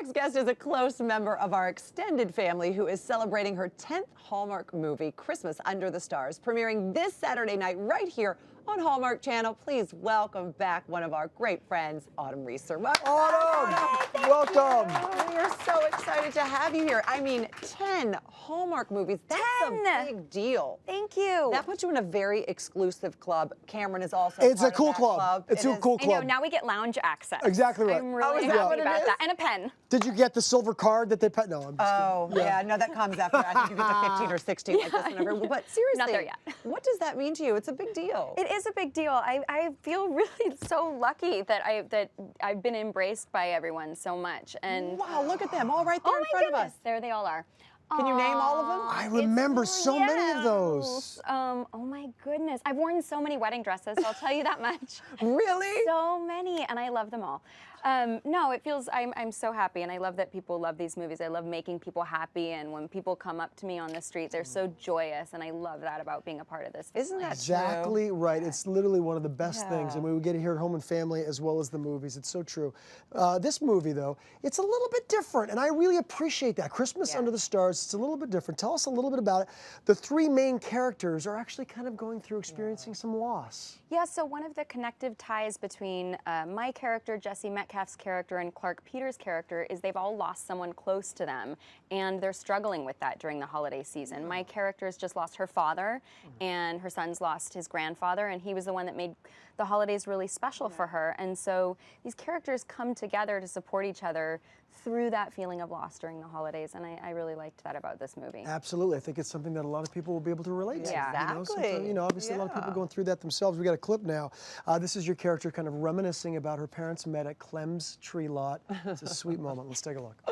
next guest is a close member of our extended family who is celebrating her 10th Hallmark movie, Christmas Under the Stars, premiering this Saturday night right here on Hallmark Channel. Please welcome back one of our great friends, Autumn Reeser. Autumn, welcome. We are so excited to have you here. I mean, 10 Hallmark movies. That's 10. a big deal. Thank you. That puts you in a very exclusive club. Cameron is also It's part a cool of that club. It's a cool I club. know, now we get lounge access. Exactly right. I'm really is that happy what it about is? that. And a pen. Did you get the silver card that they put? No, I'm just Oh, kidding. yeah, no, that comes after. I think you get to 15 or 16 like this one. But seriously, Not there yet. What does that mean to you? It's a big deal. It is a big deal. I feel really so lucky that I've been embraced by everyone so much. And Wow, look at them all right there oh in my front goodness, of us. there they all are. Can you name all of them? I remember so many of those. Oh my goodness. I've worn so many wedding dresses, I'll tell you that much. Really? So many, and I love them all. No, it feels, I'm so happy, and I love that people love these movies. I love making people happy, and when people come up to me on the street, they're so joyous, and I love that about being a part of this. Isn't that Exactly right. It's literally one of the best things, Yeah. and we get it here at Home and Family as well as the movies. It's so true. This movie, though, it's a little bit different, and I really appreciate that. Christmas Under the Stars, it's a little bit different. Tell us a little bit about it. The three main characters are actually kind of going through experiencing some loss. Yeah, so one of the connective ties between my character, Jesse Metcalf's character, and Clark Peters' character is they've all lost someone close to them, and they're struggling with that during the holiday season. My character's just lost her father, and her son's lost his grandfather, and he was the one that made the holidays really special for her. And so these characters come together to support each other through that feeling of loss during the holidays, and I really liked that about this movie. Absolutely. I think it's something that a lot of people will be able to relate to. Yeah. You know, Exactly. Obviously a lot of people Yeah. going through that themselves. We got a clip now. This is your character kind of reminiscing about her parents met at Clem's Tree Lot. It's a sweet moment. Let's take a look.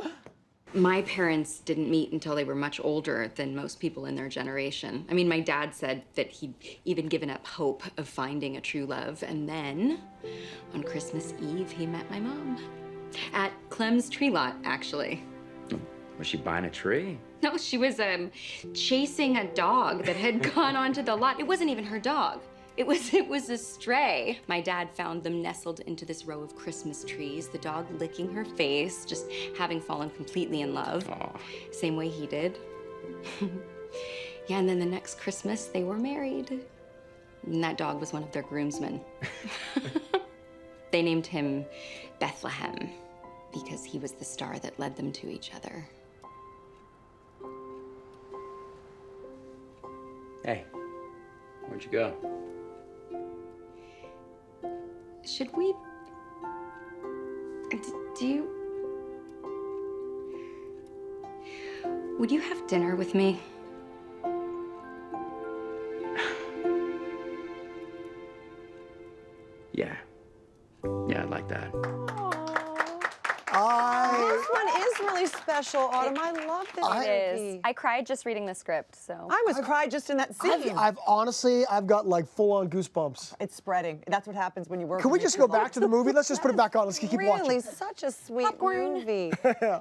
My parents didn't meet until they were much older than most people in their generation. I mean, my dad said that he'd even given up hope of finding a true love. And then, on Christmas Eve, he met my mom. At Clem's Tree Lot, actually. Was she buying a tree? No, she was chasing a dog that had gone onto the lot. It wasn't even her dog. It was a stray. My dad found them nestled into this row of Christmas trees, the dog licking her face, just having fallen completely in love. Aw. Same way he did. Yeah, and then the next Christmas, they were married. And that dog was one of their groomsmen. They named him Bethlehem because he was the star that led them to each other. Hey, where'd you go? Should we... Do you... Would you have dinner with me? Yeah. Yeah, I'd like that. This one is really special, Autumn. I love this It movie. is. I cried just reading the script, so. I was cried just in that scene. I've honestly got like full-on goosebumps. It's spreading. That's what happens when you work. Can we with just your go back to the movie? Let's just put it back on. Let's keep Really, watching. such a sweet movie.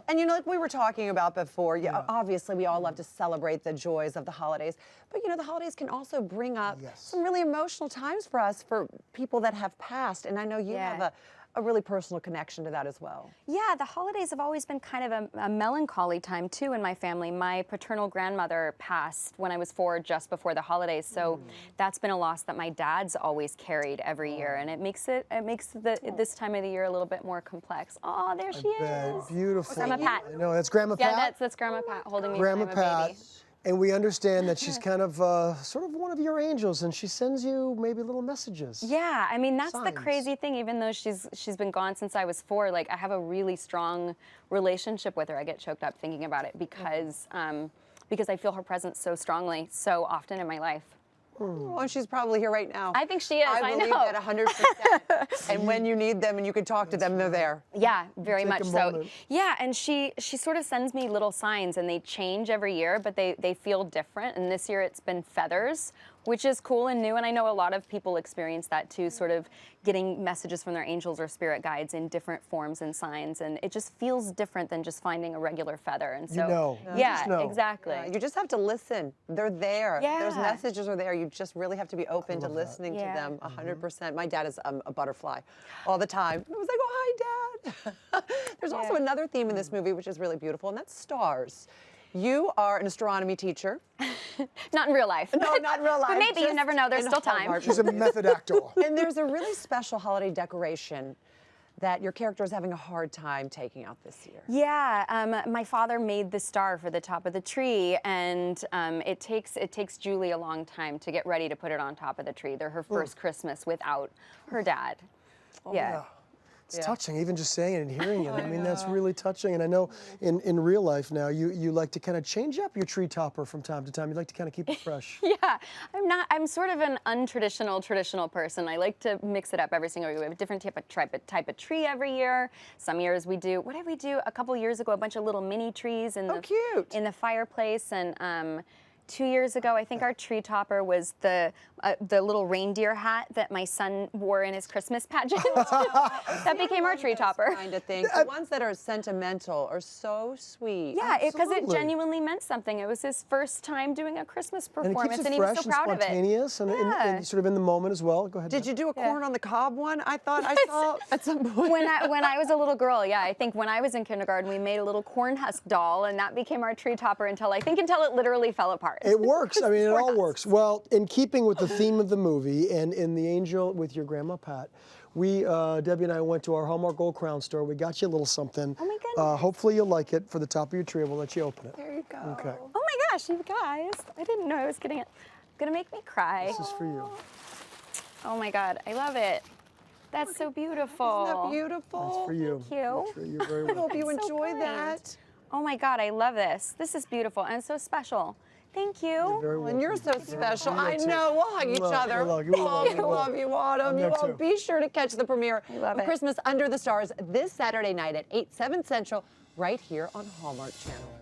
And you know, like we were talking about before, obviously we all love to celebrate the joys of the holidays, but you know, the holidays can also bring up some really emotional times for us, for people that have passed. And I know you have a really personal connection to that as well. Yeah, the holidays have always been kind of a melancholy time too in my family. My paternal grandmother passed when I was 4, just before the holidays, so that's been a loss that my dad's always carried every year, and it makes this time of the year a little bit more complex. Oh, there she is. Beautiful. Grandma Pat. I know, that's Grandma Pat. Yeah, that's Grandma Pat holding me Grandma when I'm a Pat. baby. And we understand that she's kind of sort of one of your angels, and she sends you maybe little messages. Yeah, I mean, that's the Signs. crazy thing. Even though she's been gone since I was 4, like I have a really strong relationship with her. I get choked up thinking about it because I feel her presence so strongly, so often in my life. Oh, and she's probably here right now. I think she is. I believe know. that 100%. And when you need them and you can talk to them, they're there. Yeah, very Take much a so. moment. Yeah, and she sort of sends me little signs, and they change every year, but they feel different. And this year it's been feathers, which is cool and new, and I know a lot of people experience that too, sort of getting messages from their angels or spirit guides in different forms and signs, and it just feels different than just finding a regular feather. And so, You know. You yeah, just know. exactly. You just have to listen. They're there. Yeah. Those messages are there. You just really have to be open to love that. listening to Yeah. them 100%. My dad is a butterfly all the time. I was like, oh, hi, Dad. There's also another theme in this movie which is really beautiful, and that's stars. You are an astronomy teacher. Not in real life. No, not in real life. But maybe, you just never know. There's in still time. Hallmark She's a movies. method actor. And there's a really special holiday decoration that your character is having a hard time taking out this year. Yeah, my father made the star for the top of the tree, and it takes Julie a long time to get ready to put it on top of the tree. They're her first Christmas without her dad. Yeah. It's touching, even just saying it and hearing it. I mean, that's really touching. And I know in real life now, you like to kind of change up your tree topper from time to time. You like to kind of keep it fresh. Yeah, I'm sort of an traditional person. I like to mix it up every single year. We have a different type of tree every year. Some years we do, what did we do? A couple years ago, a bunch of little mini trees in cute. in the fireplace. And 2 years ago, I think our tree topper was the little reindeer hat that my son wore in his Christmas pageant. That became our tree topper. Kind of thing. The ones that are sentimental are so sweet. Yeah, because it Absolutely. genuinely meant something. It was his first time doing a Christmas And it performance, keeps it he was fresh so and proud of it. spontaneous and, and sort of in the moment as well. Go ahead. Did Beth. you do a corn on the cob one? I thought I saw at some point. When I was a little girl, yeah, I think when I was in kindergarten, we made a little corn husk doll, and that became our tree topper until it literally fell apart. It works. I mean, it all works. Well, in keeping with the theme of the movie and in The Angel with your grandma Pat, we, Debbie and I went to our Hallmark Gold Crown store. We got you a little something. Oh my goodness. Hopefully you'll like it for the top of your tree. We'll let you open it. There you go. Okay. Oh my gosh, you guys! I didn't know I was getting it. Gonna make me cry. This is for you. Oh my God, I love it. That's so beautiful. Isn't that beautiful? It's for you. Thank you. It's for you. You're very I welcome. hope you So enjoy kind. that. Oh my God, I love this. This is beautiful and so special. Thank you. Very And you're welcome. so special. You I too. know. We'll hug each Love, other. we love you. We love you. I love you, Autumn. I'm You there all too. be sure to catch the premiere love of it. Christmas Under the Stars this Saturday night at 8, 7 Central, right here on Hallmark Channel.